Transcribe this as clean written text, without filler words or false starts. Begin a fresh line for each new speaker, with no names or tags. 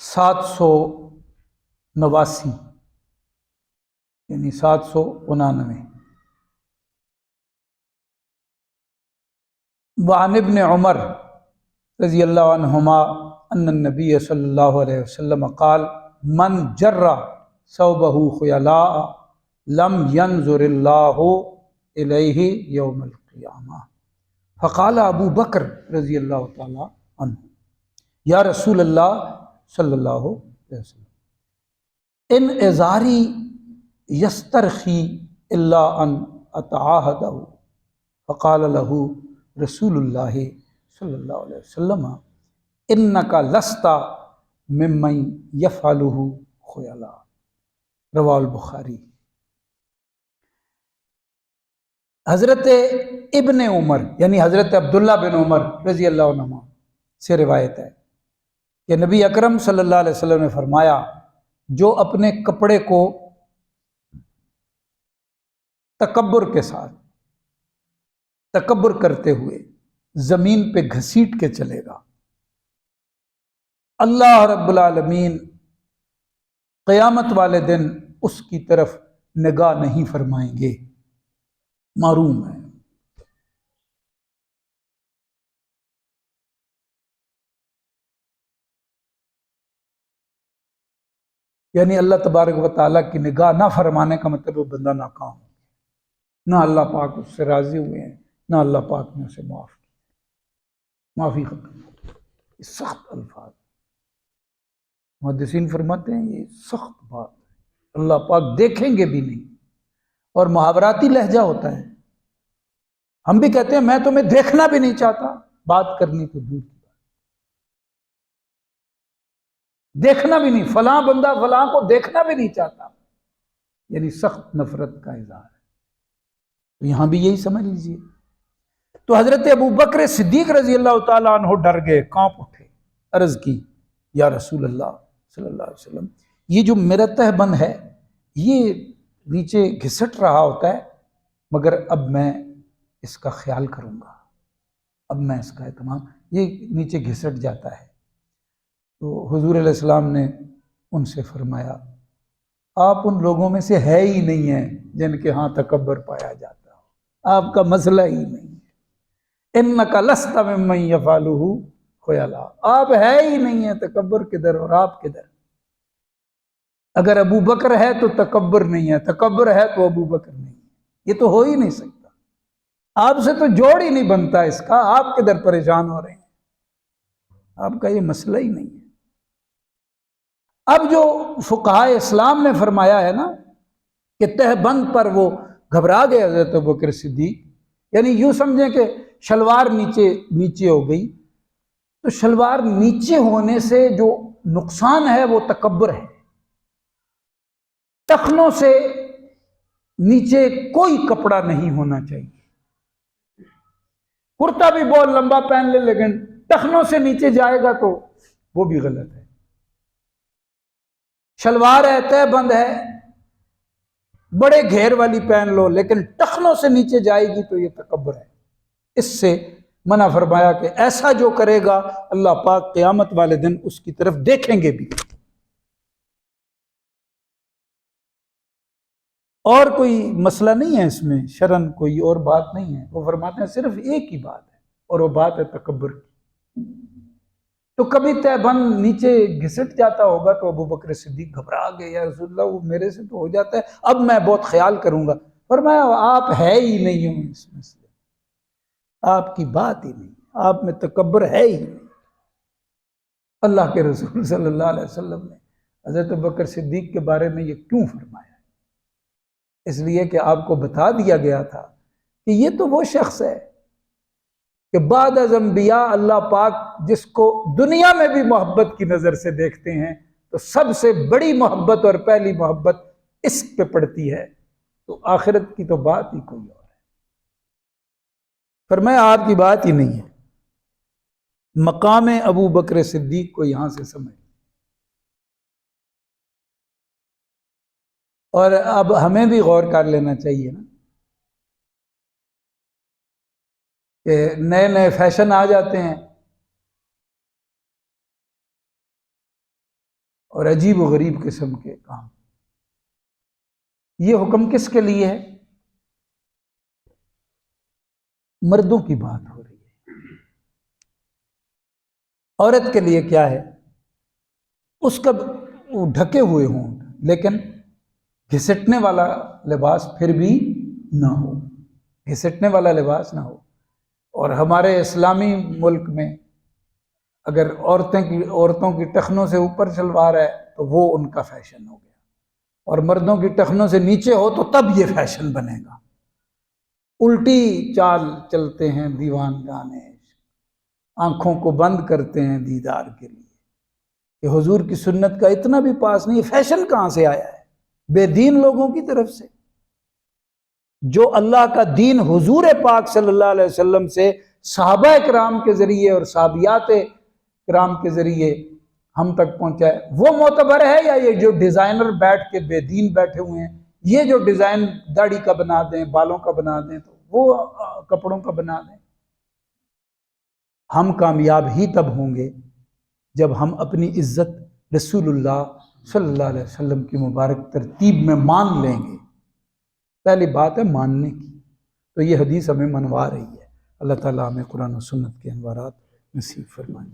789 یعنی 799۔ وعن ابن عمر رضی اللہ عنہما ان النبی صلی اللہ علیہ وسلم قال من جر ثوبہ خیلاء لم ینظر اللہ الیہ یوم القیامہ۔ فقال ابو بکر رضی اللہ تعالی عنہ یا رسول اللہ صلی اللہ علیہ وسلم ان ازاری یسترخی الا ان اتعاہدہ۔ فقال له رسول اللہ صلی اللہ علیہ وسلم انک لست ممن یفعلہ خیلاء۔ رواہ البخاری۔ حضرت ابن عمر یعنی حضرت عبداللہ بن عمر رضی اللہ عنہ سے روایت ہے کہ نبی اکرم صلی اللہ علیہ وسلم نے فرمایا جو اپنے کپڑے کو تکبر کے ساتھ تکبر کرتے ہوئے زمین پہ گھسیٹ کے چلے گا، اللہ رب العالمین قیامت والے دن اس کی طرف نگاہ نہیں فرمائیں گے، معروم ہے۔ یعنی اللہ تبارک و تعالیٰ کی نگاہ نہ فرمانے کا مطلب وہ بندہ ناکام، نہ اللہ پاک اس سے راضی ہوئے ہیں، نہ اللہ پاک نے اسے معاف کیا، معافی ختم۔ یہ سخت الفاظ، محدثین فرماتے ہیں یہ سخت بات ہے، اللہ پاک دیکھیں گے بھی نہیں، اور محاوراتی لہجہ ہوتا ہے۔ ہم بھی کہتے ہیں میں تمہیں دیکھنا بھی نہیں چاہتا، بات کرنی تو دور کی بات، دیکھنا بھی نہیں، فلاں بندہ فلاں کو دیکھنا بھی نہیں چاہتا، یعنی سخت نفرت کا اظہار ہے۔ تو یہاں بھی یہی سمجھ لیجیے۔ تو حضرت ابو بکر صدیق رضی اللہ تعالیٰ عنہ ڈر گئے، کانپ اٹھے، عرض کی یا رسول اللہ صلی اللہ علیہ وسلم یہ جو میرا تہبند ہے یہ نیچے گھسٹ رہا ہوتا ہے، مگر اب میں اس کا خیال کروں گا، اب میں اس کا اہتمام، یہ نیچے گھسٹ جاتا ہے۔ تو حضور علیہ السلام نے ان سے فرمایا آپ ان لوگوں میں سے ہے ہی نہیں ہیں جن کے ہاں تکبر پایا جاتا ہو، آپ کا مسئلہ ہی نہیں ہے، انک لست ممن یفعلہ خیلاء، آپ ہے ہی نہیں ہیں، تکبر کدھر اور آپ کدھر؟ اگر ابو بکر ہے تو تکبر نہیں ہے، تکبر ہے تو ابو بکر نہیں ہے، یہ تو ہو ہی نہیں سکتا، آپ سے تو جوڑ ہی نہیں بنتا اس کا، آپ کدھر پریشان ہو رہے ہیں؟ آپ کا یہ مسئلہ ہی نہیں ہے۔ اب جو فقہاء اسلام نے فرمایا ہے نا کہ تہبند پر وہ گھبرا گئے حضرت ابوبکر صدیق، یعنی یوں سمجھیں کہ شلوار نیچے ہو گئی، تو شلوار نیچے ہونے سے جو نقصان ہے وہ تکبر ہے۔ ٹخنوں سے نیچے کوئی کپڑا نہیں ہونا چاہیے، کرتا بھی بہت لمبا پہن لے لیکن ٹخنوں سے نیچے جائے گا تو وہ بھی غلط ہے۔ شلوار ہے، تہبند ہے، بڑے گھیر والی پہن لو لیکن ٹخنوں سے نیچے جائے گی تو یہ تکبر ہے، اس سے منع فرمایا کہ ایسا جو کرے گا اللہ پاک قیامت والے دن اس کی طرف دیکھیں گے بھی۔ اور کوئی مسئلہ نہیں ہے اس میں، شرعن کوئی اور بات نہیں ہے، وہ فرماتے ہیں صرف ایک ہی بات ہے اور وہ بات ہے تکبر کی۔ تو کبھی تہبند نیچے گھسٹ جاتا ہوگا تو ابو بکر صدیق گھبرا گئے، یا رسول اللہ وہ میرے سے تو ہو جاتا ہے، اب میں بہت خیال کروں گا۔ فرمایا آپ ہے ہی نہیں ہوں اس مسئلے، آپ کی بات ہی نہیں، آپ میں تکبر ہے ہی نہیں۔ اللہ کے رسول صلی اللہ علیہ وسلم نے حضرت ابو بکر صدیق کے بارے میں یہ کیوں فرمایا؟ اس لیے کہ آپ کو بتا دیا گیا تھا کہ یہ تو وہ شخص ہے کہ بعد از انبیاء اللہ پاک جس کو دنیا میں بھی محبت کی نظر سے دیکھتے ہیں تو سب سے بڑی محبت اور پہلی محبت اس پہ پڑتی ہے، تو آخرت کی تو بات ہی کوئی اور ہے۔ فرمایا آپ کی بات ہی نہیں ہے، مقام ابو بکر صدیق کو یہاں سے سمجھ۔ اور اب ہمیں بھی غور کر لینا چاہیے نا کہ نئے نئے فیشن آ جاتے ہیں، اور عجیب و غریب قسم کے کام۔ یہ حکم کس کے لیے ہے؟ مردوں کی بات ہو رہی ہے۔ عورت کے لیے کیا ہے؟ اس کا ڈھکے ہوئے ہوں لیکن گھسٹنے والا لباس پھر بھی نہ ہو، گھسٹنے والا لباس نہ ہو۔ اور ہمارے اسلامی ملک میں اگر عورتوں کی ٹخنوں سے اوپر شلوار ہے تو وہ ان کا فیشن ہو گیا، اور مردوں کی ٹخنوں سے نیچے ہو تو تب یہ فیشن بنے گا۔ الٹی چال چلتے ہیں دیوان گانے، آنکھوں کو بند کرتے ہیں دیدار کے لیے۔ کہ حضور کی سنت کا اتنا بھی پاس نہیں، فیشن کہاں سے آیا ہے؟ بے دین لوگوں کی طرف سے۔ جو اللہ کا دین حضور پاک صلی اللہ علیہ وسلم سے صحابہ کرام کے ذریعے اور صحابیات کرام کے ذریعے ہم تک پہنچا ہے، وہ معتبر ہے، یا یہ جو ڈیزائنر بیٹھ کے بے دین بیٹھے ہوئے ہیں، یہ جو ڈیزائن داڑھی کا بنا دیں، بالوں کا بنا دیں، تو وہ کپڑوں کا بنا دیں؟ ہم کامیاب ہی تب ہوں گے جب ہم اپنی عزت رسول اللہ صلی اللہ علیہ وسلم کی مبارک ترتیب میں مان لیں گے۔ پہلی بات ہے ماننے کی، تو یہ حدیث ہمیں منوا رہی ہے۔ اللہ تعالیٰ ہمیں قرآن و سنت کے انوارات نصیب فرمائے۔